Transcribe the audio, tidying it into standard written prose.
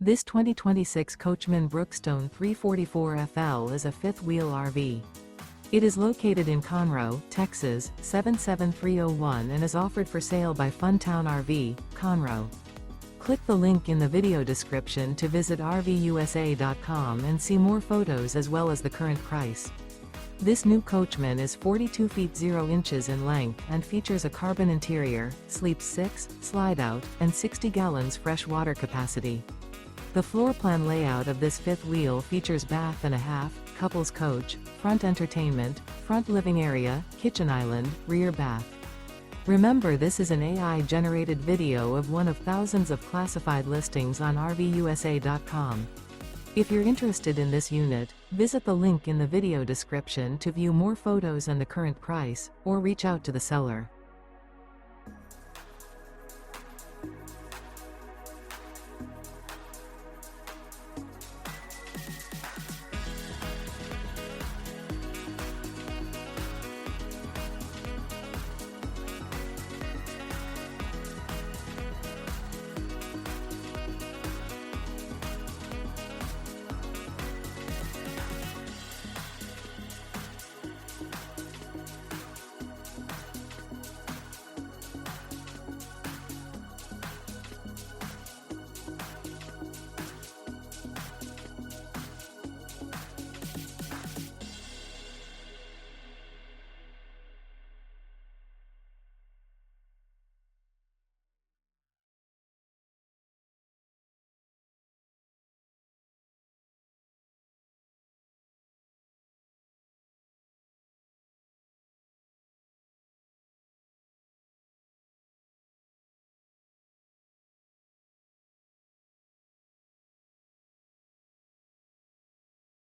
This 2026 Coachmen Brookstone 344FL is a fifth-wheel RV. It is located in Conroe, Texas, 77301 and is offered for sale by Funtown RV, Conroe. Click the link in the video description to visit RVUSA.com and see more photos as well as the current price. This new Coachmen is 42 feet 0 inches in length and features a carbon interior, sleeps 6, slide-out, and 60 gallons fresh water capacity. The floor plan layout of this fifth wheel features bath and a half, couples coach, front entertainment, front living area, kitchen island, rear bath. Remember, this is an AI-generated video of one of thousands of classified listings on RVUSA.com. If you're interested in this unit, visit the link in the video description to view more photos and the current price, or reach out to the seller.